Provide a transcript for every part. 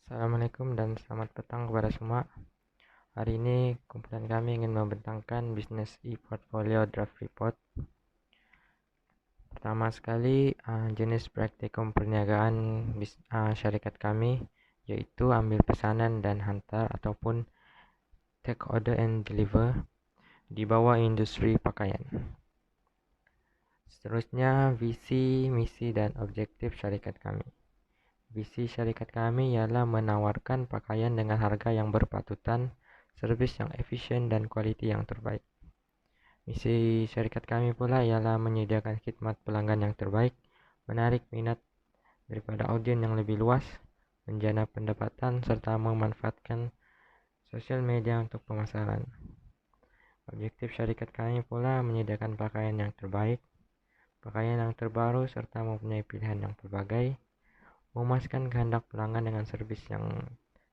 Assalamualaikum dan selamat petang kepada semua. Hari ini kumpulan kami ingin membentangkan bisnis e-portfolio draft report. Pertama sekali, jenis praktikum perniagaan syarikat kami yaitu ambil pesanan dan hantar ataupun take order and deliver di bawah industri pakaian. Seterusnya, visi, misi dan objektif syarikat kami. Visi syarikat kami ialah menawarkan pakaian dengan harga yang berpatutan, servis yang efisien dan kualiti yang terbaik. Misi syarikat kami pula ialah menyediakan khidmat pelanggan yang terbaik, menarik minat daripada audiens yang lebih luas, menjana pendapatan serta memanfaatkan sosial media untuk pemasaran. Objektif syarikat kami pula menyediakan pakaian yang terbaik, pakaian yang terbaru serta mempunyai pilihan yang berbagai, memuaskan kehendak pelanggan dengan servis yang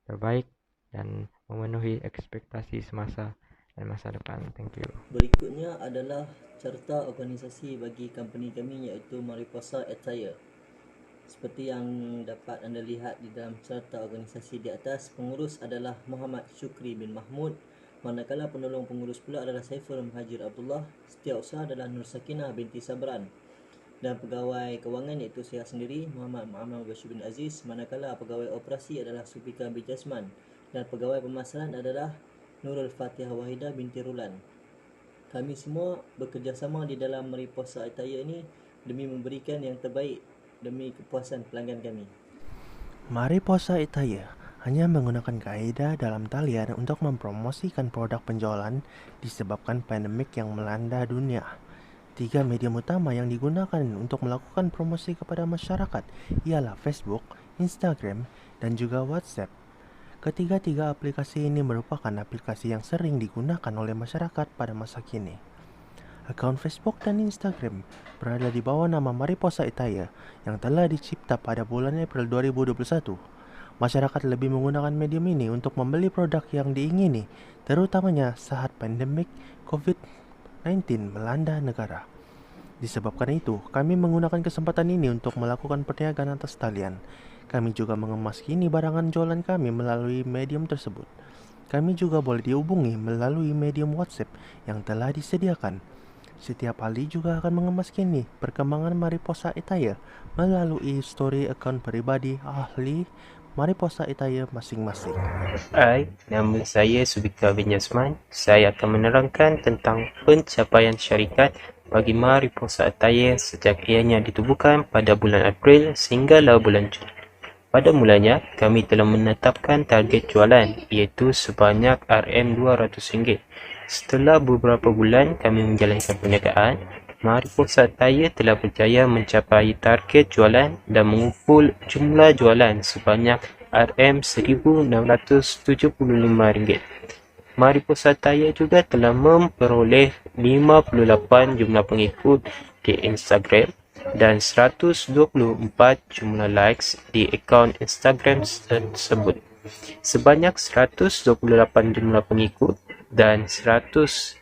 terbaik dan memenuhi ekspektasi semasa dan masa depan. Thank you. Berikutnya adalah carta organisasi bagi company kami iaitu Mariposa Attire. Seperti yang dapat anda lihat di dalam carta organisasi di atas, pengurus adalah Muhammad Syukri bin Mahmud, manakala penolong pengurus pula adalah Saiful Muhajir Abdullah, setiausaha adalah Nur Sakinah binti Sabran, dan pegawai kewangan iaitu saya sendiri Muhammad Muhammad Bashir bin Aziz, manakala pegawai operasi adalah Supika bin Jasman, dan pegawai pemasaran adalah Nurul Fatihah Wahidah binti Rulan. Kami semua bekerjasama di dalam Mariposa Attire ini demi memberikan yang terbaik demi kepuasan pelanggan kami. Mariposa Attire hanya menggunakan kaedah dalam talian untuk mempromosikan produk penjualan disebabkan pandemik yang melanda dunia. 3 medium utama yang digunakan untuk melakukan promosi kepada masyarakat ialah Facebook, Instagram, dan juga WhatsApp. Ketiga-tiga aplikasi ini merupakan aplikasi yang sering digunakan oleh masyarakat pada masa kini. Akaun Facebook dan Instagram berada di bawah nama Mariposa Attire yang telah dicipta pada bulan April 2021. Masyarakat lebih menggunakan medium ini untuk membeli produk yang diingini, terutamanya saat pandemik COVID-19 melanda negara. Disebabkan itu, kami menggunakan kesempatan ini untuk melakukan perniagaan atas talian. Kami juga mengemas kini barangan jualan kami melalui medium tersebut. Kami juga boleh dihubungi melalui medium WhatsApp yang telah disediakan. Setiap ahli juga akan mengemas kini perkembangan Mariposa Attire melalui story akaun pribadi ahli Mariposa Attire masing-masing. Hai, nama saya Subika bin Jasman. Saya akan menerangkan tentang pencapaian syarikat bagi Mariposa Attire sejak ianya ditubuhkan pada bulan April sehinggalah bulan Jun. Pada mulanya, kami telah menetapkan target jualan iaitu sebanyak RM200. Setelah beberapa bulan kami menjalankan perniagaan, Mariposa Attire telah berjaya mencapai target jualan dan mengumpul jumlah jualan sebanyak RM1,675. Mariposa Attire juga telah memperoleh 58 jumlah pengikut di Instagram dan 124 jumlah likes di akaun Instagram tersebut. Sebanyak 128 jumlah pengikut dan 125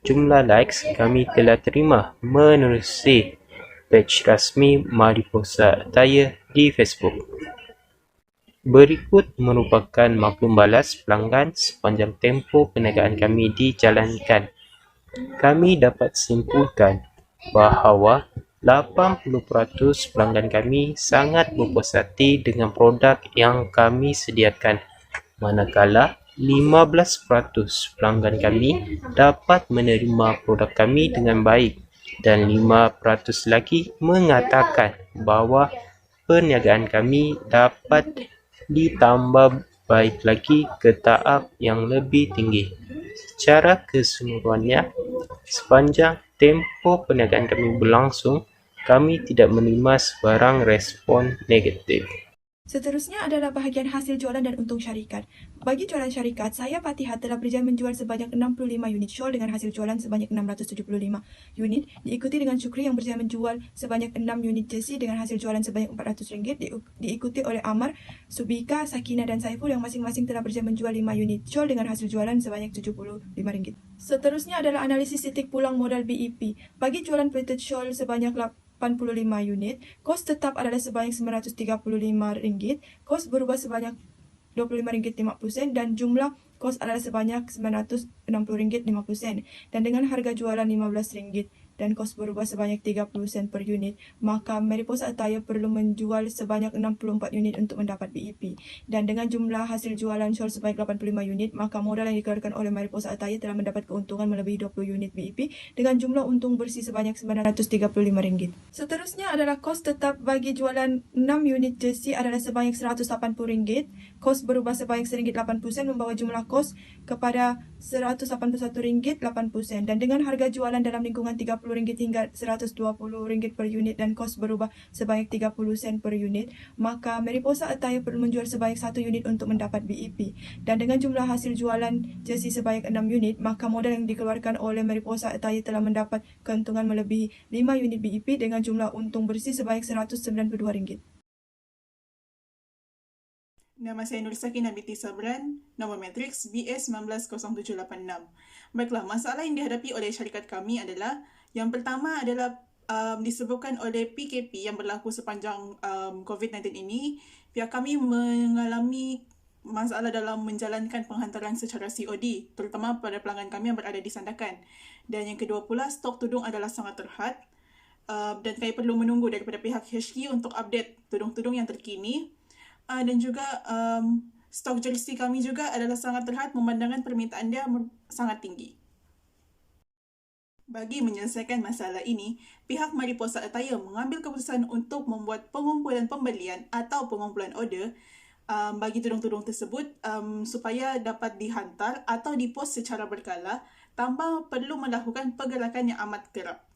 jumlah likes kami telah terima menerusi page rasmi Mariposa Attire di Facebook. Berikut merupakan maklum balas pelanggan sepanjang tempoh perniagaan kami dijalankan. Kami dapat simpulkan bahawa 80% pelanggan kami sangat berpuas hati dengan produk yang kami sediakan, manakala 15% pelanggan kami dapat menerima produk kami dengan baik dan 5% lagi mengatakan bahawa perniagaan kami dapat ditambah baik lagi ke tahap yang lebih tinggi. Secara keseluruhannya, sepanjang tempoh perniagaan kami berlangsung, kami tidak menerima sebarang respon negatif. Seterusnya adalah bahagian hasil jualan dan untung syarikat. Bagi jualan syarikat, saya Fatihah telah berjaya menjual sebanyak 65 unit shawl dengan hasil jualan sebanyak 675 unit, diikuti dengan Syukri yang berjaya menjual sebanyak 6 unit jersey dengan hasil jualan sebanyak RM400, diikuti oleh Amar, Subika, Sakinah dan Saiful yang masing-masing telah berjaya menjual 5 unit shawl dengan hasil jualan sebanyak RM75. Seterusnya adalah analisis titik pulang modal BEP. Bagi jualan printed shawl sebanyak unit, kos tetap adalah sebanyak RM935, kos berubah sebanyak RM25.50 dan jumlah kos adalah sebanyak RM960.50 dan dengan harga jualan RM15 dan kos berubah sebanyak 30 sen per unit, maka Mariposa Attire perlu menjual sebanyak 64 unit untuk mendapat BEP. Dan dengan jumlah hasil jualan shawl sebanyak 85 unit, maka modal yang dikeluarkan oleh Mariposa Attire telah mendapat keuntungan melebihi 20 unit BEP dengan jumlah untung bersih sebanyak RM935. Seterusnya adalah kos tetap bagi jualan 6 unit jersey adalah sebanyak RM180. Kos berubah sebanyak RM1.80 membawa jumlah kos kepada RM181.80 dan dengan harga jualan dalam lingkungan RM30 hingga RM120 per unit dan kos berubah sebanyak 30 sen per unit, maka Mariposa Attire perlu menjual sebanyak 1 unit untuk mendapat BEP. Dan dengan jumlah hasil jualan jersey sebanyak 6 unit, maka modal yang dikeluarkan oleh Mariposa Attire telah mendapat keuntungan melebihi 5 unit BEP dengan jumlah untung bersih sebanyak RM192. Nama saya Nur Sakinah binti Sabran, nombor matriks BS190786. Baiklah, masalah yang dihadapi oleh syarikat kami adalah yang pertama adalah disebabkan oleh PKP yang berlaku sepanjang COVID-19 ini, pihak kami mengalami masalah dalam menjalankan penghantaran secara COD, terutama pada pelanggan kami yang berada di Sandakan. Dan yang kedua pula, stok tudung adalah sangat terhad dan kami perlu menunggu daripada pihak HQ untuk update tudung-tudung yang terkini. Dan juga stok jersey kami juga adalah sangat terhad memandangkan permintaan dia sangat tinggi. Bagi menyelesaikan masalah ini, pihak Mariposa Attire mengambil keputusan untuk membuat pengumpulan pembelian atau pengumpulan order bagi tudung-tudung tersebut supaya dapat dihantar atau dipos secara berkala tanpa perlu melakukan pergerakan yang amat kerap.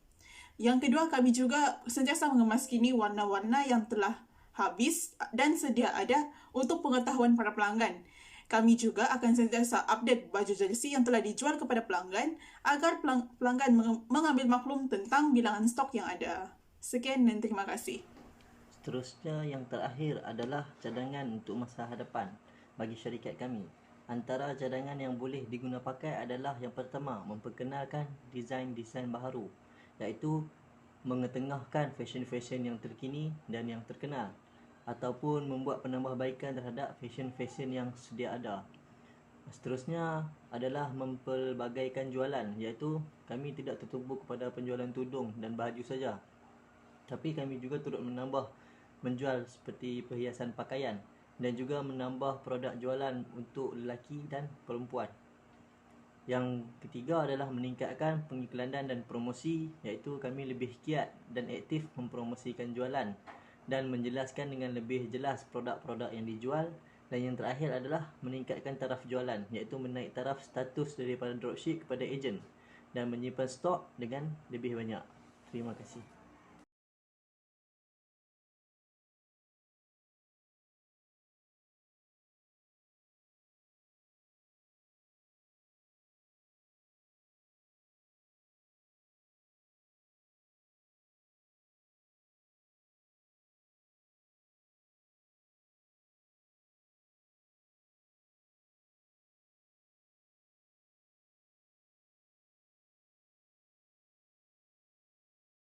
Yang kedua, kami juga sentiasa mengemaskini warna-warna yang telah habis dan sedia ada untuk pengetahuan para pelanggan. Kami juga akan sentiasa update baju jersey yang telah dijual kepada pelanggan agar pelanggan mengambil maklum tentang bilangan stok yang ada. Sekian dan terima kasih. Seterusnya yang terakhir adalah cadangan untuk masa hadapan bagi syarikat kami. Antara cadangan yang boleh diguna pakai adalah yang pertama, memperkenalkan desain-desain baharu, iaitu mengetengahkan fashion-fashion yang terkini dan yang terkenal, ataupun membuat penambahbaikan terhadap fashion-fashion yang sedia ada. Seterusnya adalah mempelbagaikan jualan, iaitu kami tidak tertumpu kepada penjualan tudung dan baju saja, tapi kami juga turut menjual seperti perhiasan pakaian dan juga menambah produk jualan untuk lelaki dan perempuan. Yang ketiga adalah meningkatkan pengiklanan dan promosi, iaitu kami lebih giat dan aktif mempromosikan jualan dan menjelaskan dengan lebih jelas produk-produk yang dijual. Dan yang terakhir adalah meningkatkan taraf jualan, iaitu menaik taraf status daripada dropship kepada ejen dan menyimpan stok dengan lebih banyak. Terima kasih.